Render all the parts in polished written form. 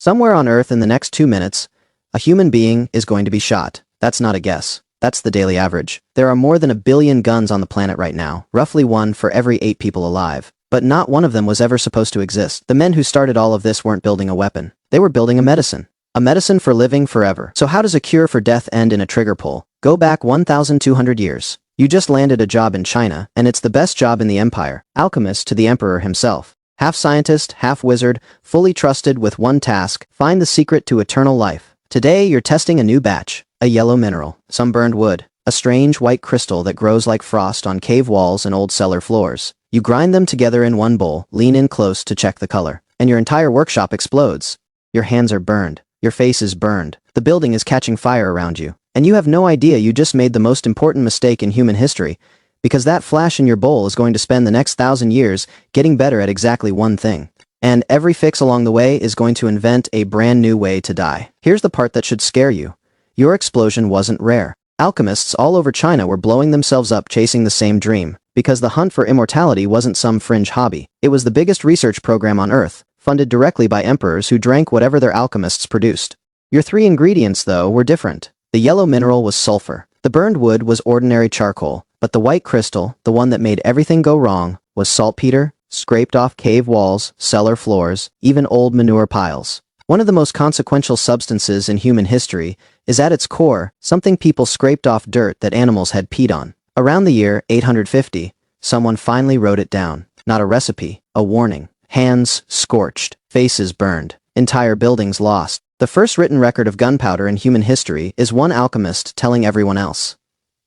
Somewhere on Earth in the next 2 minutes, a human being is going to be shot. That's not a guess. That's the daily average. There are more than 1 billion guns on the planet right now, roughly one for every 8 people alive. But not one of them was ever supposed to exist. The men who started all of this weren't building a weapon. They were building a medicine. A medicine for living forever. So how does a cure for death end in a trigger pull? Go back 1,200 years. You just landed a job in China, and it's the best job in the empire. Alchemist to the emperor himself. Half scientist, half wizard, fully trusted with one task: find the secret to eternal life. Today you're testing a new batch. A yellow mineral, some burned wood, a strange white crystal that grows like frost on cave walls and old cellar floors. You grind them together in one bowl, lean in close to check the color, and your entire workshop explodes. Your hands are burned. Your face is burned. The building is catching fire around you. And you have no idea you just made the most important mistake in human history, because that flash in your bowl is going to spend the next 1,000 years getting better at exactly one thing. And every fix along the way is going to invent a brand new way to die. Here's the part that should scare you. Your explosion wasn't rare. Alchemists all over China were blowing themselves up chasing the same dream, because the hunt for immortality wasn't some fringe hobby. It was the biggest research program on Earth, funded directly by emperors who drank whatever their alchemists produced. Your 3 ingredients, though, were different. The yellow mineral was sulfur. The burned wood was ordinary charcoal. But the white crystal, the one that made everything go wrong, was saltpeter, scraped off cave walls, cellar floors, even old manure piles. One of the most consequential substances in human history is at its core something people scraped off dirt that animals had peed on. Around the year 850, someone finally wrote it down. Not a recipe, a warning. Hands scorched, faces burned, entire buildings lost. The first written record of gunpowder in human history is one alchemist telling everyone else,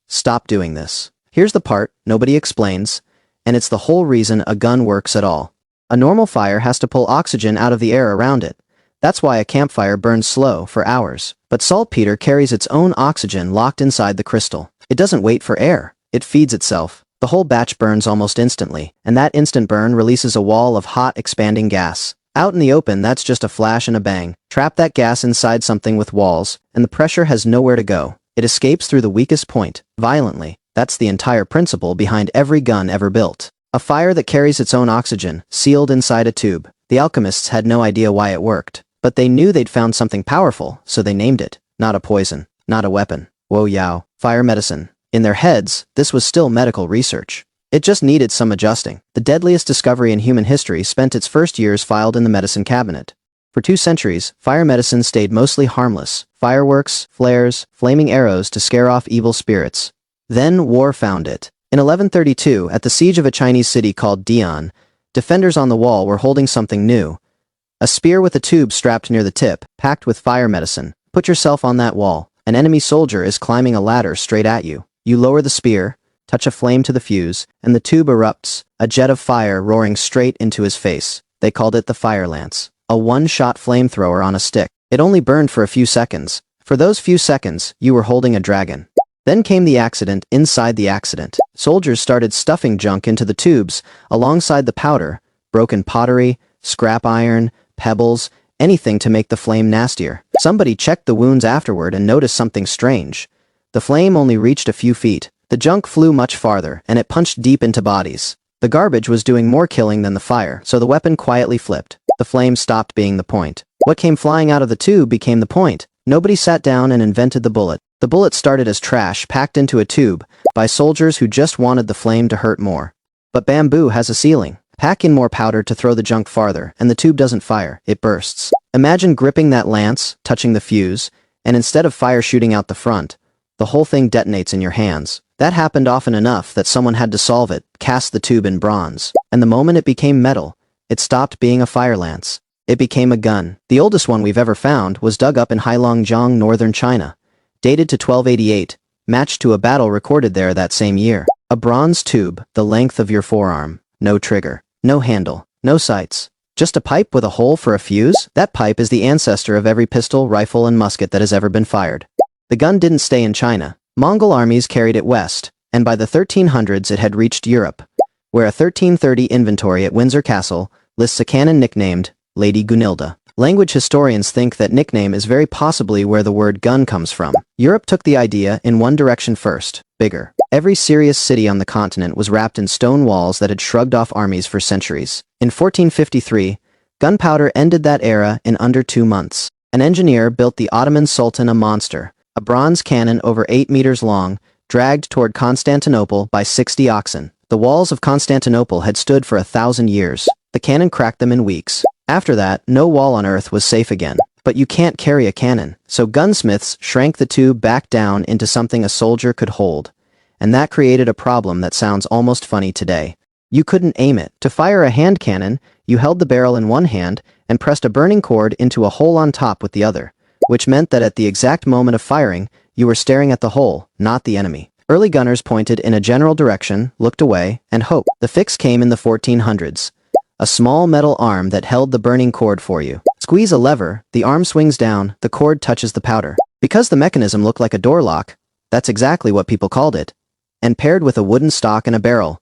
"Stop doing this." Here's the part nobody explains, and it's the whole reason a gun works at all. A normal fire has to pull oxygen out of the air around it. That's why a campfire burns slow for hours. But saltpeter carries its own oxygen locked inside the crystal. It doesn't wait for air. It feeds itself. The whole batch burns almost instantly, and that instant burn releases a wall of hot, expanding gas. Out in the open, that's just a flash and a bang. Trap that gas inside something with walls, and the pressure has nowhere to go. It escapes through the weakest point, violently. That's the entire principle behind every gun ever built. A fire that carries its own oxygen, sealed inside a tube. The alchemists had no idea why it worked, but they knew they'd found something powerful, so they named it. Not a poison, not a weapon. Whoa yow, fire medicine. In their heads, this was still medical research. It just needed some adjusting. The deadliest discovery in human history spent its first years filed in the medicine cabinet. For 2 centuries, fire medicine stayed mostly harmless. Fireworks, flares, flaming arrows to scare off evil spirits. Then war found it. In 1132, at the siege of a Chinese city called Dian, defenders on the wall were holding something new. A spear with a tube strapped near the tip, packed with fire medicine. Put yourself on that wall. An enemy soldier is climbing a ladder straight at you. You lower the spear, touch a flame to the fuse, and the tube erupts, a jet of fire roaring straight into his face. They called it the fire lance. A one-shot flamethrower on a stick. It only burned for a few seconds. For those few seconds, you were holding a dragon. Then came the accident inside the accident. Soldiers started stuffing junk into the tubes, alongside the powder, broken pottery, scrap iron, pebbles, anything to make the flame nastier. Somebody checked the wounds afterward and noticed something strange. The flame only reached a few feet. The junk flew much farther, and it punched deep into bodies. The garbage was doing more killing than the fire, so the weapon quietly flipped. The flame stopped being the point. What came flying out of the tube became the point. Nobody sat down and invented the bullet. The bullet started as trash packed into a tube by soldiers who just wanted the flame to hurt more. But bamboo has a ceiling. Pack in more powder to throw the junk farther, and the tube doesn't fire, it bursts. Imagine gripping that lance, touching the fuse, and instead of fire shooting out the front, the whole thing detonates in your hands. That happened often enough that someone had to solve it, cast the tube in bronze. And the moment it became metal, it stopped being a fire lance. It became a gun. The oldest one we've ever found was dug up in Heilongjiang, northern China. Dated to 1288, matched to a battle recorded there that same year. A bronze tube, the length of your forearm. No trigger, no handle, no sights. Just a pipe with a hole for a fuse? That pipe is the ancestor of every pistol, rifle, and musket that has ever been fired. The gun didn't stay in China. Mongol armies carried it west, and by the 1300s it had reached Europe, where a 1330 inventory at Windsor Castle lists a cannon nicknamed Lady Gunilda. Language historians think that nickname is very possibly where the word gun comes from. Europe took the idea in one direction first, bigger. Every serious city on the continent was wrapped in stone walls that had shrugged off armies for centuries. In 1453, Gunpowder ended that era in under 2 months. An engineer built the Ottoman Sultan a monster, a bronze cannon over 8 meters long, dragged toward Constantinople by 60 oxen. The walls of Constantinople had stood for 1,000 years. The cannon cracked them in weeks. After that, no wall on earth was safe again. But you can't carry a cannon, so gunsmiths shrank the tube back down into something a soldier could hold. And that created a problem that sounds almost funny today. You couldn't aim it. To fire a hand cannon, you held the barrel in one hand and pressed a burning cord into a hole on top with the other, which meant that at the exact moment of firing, you were staring at the hole, not the enemy. Early gunners pointed in a general direction, looked away, and hoped. The fix came in the 1400s. A small metal arm that held the burning cord for you. Squeeze a lever, the arm swings down, the cord touches the powder. Because the mechanism looked like a door lock, that's exactly what people called it. And paired with a wooden stock and a barrel,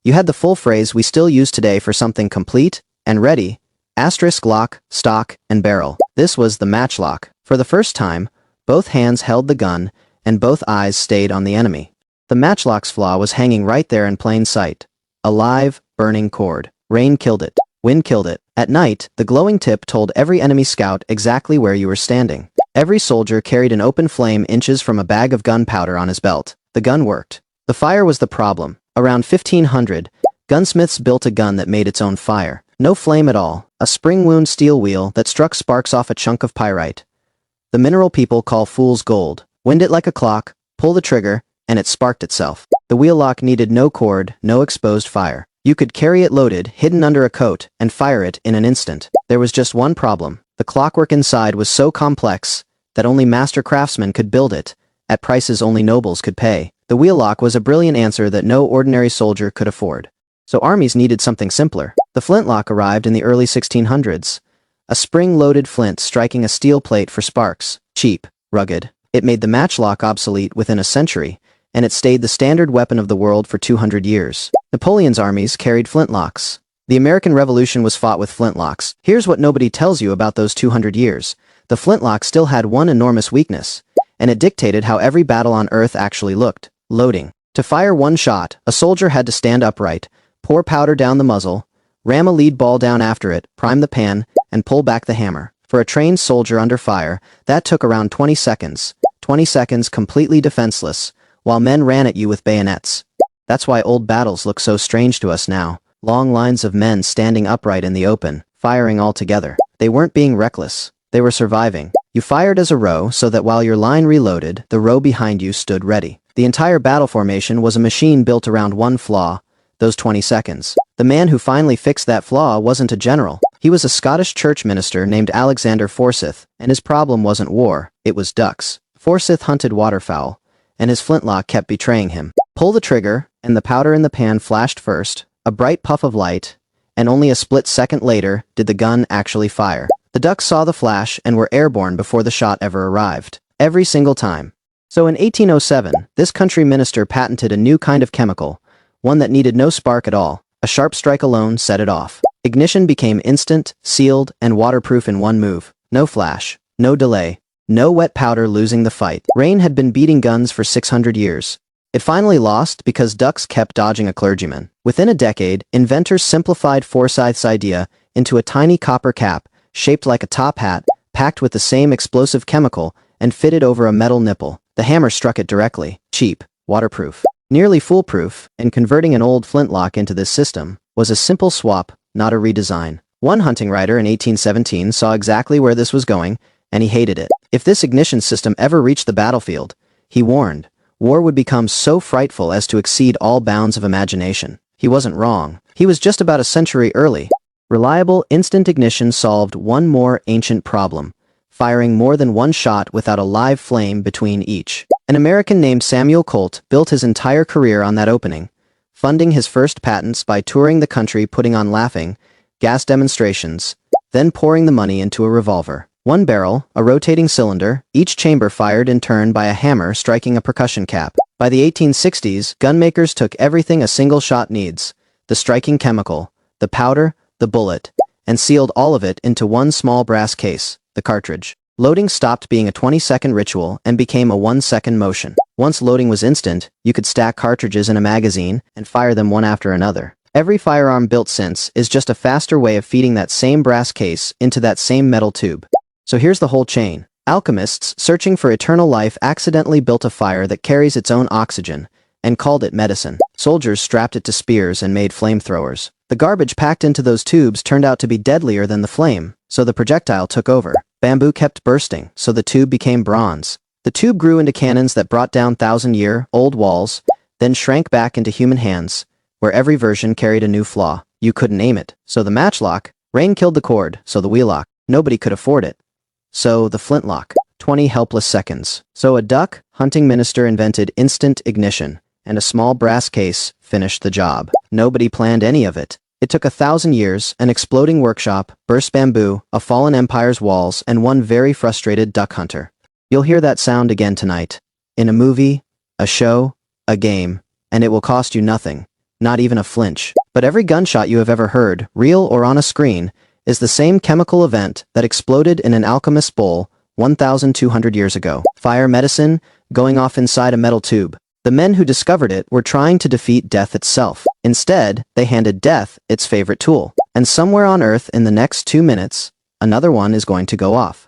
you had the full phrase we still use today for something complete and ready, asterisk lock, stock, and barrel. This was the matchlock. For the first time, both hands held the gun, and both eyes stayed on the enemy. The matchlock's flaw was hanging right there in plain sight. A live, burning cord. Rain killed it. Wind killed it. At night, the glowing tip told every enemy scout exactly where you were standing. Every soldier carried an open flame inches from a bag of gunpowder on his belt. The gun worked. The fire was the problem. Around 1500, gunsmiths built a gun that made its own fire. No flame at all. A spring-wound steel wheel that struck sparks off a chunk of pyrite. The mineral people call fool's gold. Wind it like a clock, pull the trigger, and it sparked itself. The wheellock needed no cord, no exposed fire. You could carry it loaded, hidden under a coat, and fire it in an instant. There was just one problem. The clockwork inside was so complex that only master craftsmen could build it, at prices only nobles could pay. The wheellock was a brilliant answer that no ordinary soldier could afford. So armies needed something simpler. The flintlock arrived in the early 1600s. A spring-loaded flint striking a steel plate for sparks. Cheap, rugged. It made the matchlock obsolete within a century, and it stayed the standard weapon of the world for 200 years. Napoleon's armies carried flintlocks. The American Revolution was fought with flintlocks. Here's what nobody tells you about those 200 years. The flintlock still had one enormous weakness, and it dictated how every battle on Earth actually looked. Loading. To fire one shot, a soldier had to stand upright, pour powder down the muzzle, ram a lead ball down after it, prime the pan, and pull back the hammer. For a trained soldier under fire, that took around 20 seconds. 20 seconds completely defenseless, while men ran at you with bayonets. That's why old battles look so strange to us now. Long lines of men standing upright in the open, firing all together. They weren't being reckless. They were surviving. You fired as a row so that while your line reloaded, the row behind you stood ready. The entire battle formation was a machine built around one flaw, those 20 seconds. The man who finally fixed that flaw wasn't a general. He was a Scottish church minister named Alexander Forsyth, and his problem wasn't war, it was ducks. Forsyth hunted waterfowl, and his flintlock kept betraying him. Pull the trigger, and the powder in the pan flashed first, a bright puff of light, and only a split second later did the gun actually fire. The ducks saw the flash and were airborne before the shot ever arrived. Every single time. So in 1807, this country minister patented a new kind of chemical, one that needed no spark at all. A sharp strike alone set it off. Ignition became instant, sealed, and waterproof in one move. No flash, no delay, no wet powder losing the fight. Rain had been beating guns for 600 years. It finally lost because ducks kept dodging a clergyman. Within a decade, inventors simplified Forsyth's idea into a tiny copper cap, shaped like a top hat, packed with the same explosive chemical, and fitted over a metal nipple. The hammer struck it directly. Cheap, waterproof, nearly foolproof, and converting an old flintlock into this system was a simple swap, not a redesign. One hunting writer in 1817 saw exactly where this was going, and he hated it. If this ignition system ever reached the battlefield, he warned, war would become so frightful as to exceed all bounds of imagination. He wasn't wrong. He was just about a century early. Reliable instant ignition solved one more ancient problem, firing more than one shot without a live flame between each. An American named Samuel Colt built his entire career on that opening, funding his first patents by touring the country putting on laughing, gas demonstrations, then pouring the money into a revolver. One barrel, a rotating cylinder, each chamber fired in turn by a hammer striking a percussion cap. By the 1860s, gunmakers took everything a single shot needs, the striking chemical, the powder, the bullet, and sealed all of it into one small brass case, the cartridge. Loading stopped being a 20-second ritual and became a 1-second motion. Once loading was instant, you could stack cartridges in a magazine and fire them one after another. Every firearm built since is just a faster way of feeding that same brass case into that same metal tube. So here's the whole chain. Alchemists, searching for eternal life, accidentally built a fire that carries its own oxygen, and called it medicine. Soldiers strapped it to spears and made flamethrowers. The garbage packed into those tubes turned out to be deadlier than the flame, so the projectile took over. Bamboo kept bursting, so the tube became bronze. The tube grew into cannons that brought down thousand-year-old walls, then shrank back into human hands, where every version carried a new flaw. You couldn't aim it, so the matchlock. Rain killed the cord, so the wheellock. Nobody could afford it, so the flintlock. 20 helpless seconds. So a duck hunting minister invented instant ignition, and a small brass case finished the job. Nobody planned any of it. It took 1,000 years, an exploding workshop, burst bamboo, a fallen empire's walls, and one very frustrated duck hunter. You'll hear that sound again tonight. In a movie, a show, a game, and it will cost you nothing, not even a flinch. But every gunshot you have ever heard, real or on a screen, is the same chemical event that exploded in an alchemist's bowl 1,200 years ago. Fire medicine, going off inside a metal tube. The men who discovered it were trying to defeat death itself. Instead, they handed death its favorite tool. And somewhere on Earth in the next 2 minutes, another one is going to go off.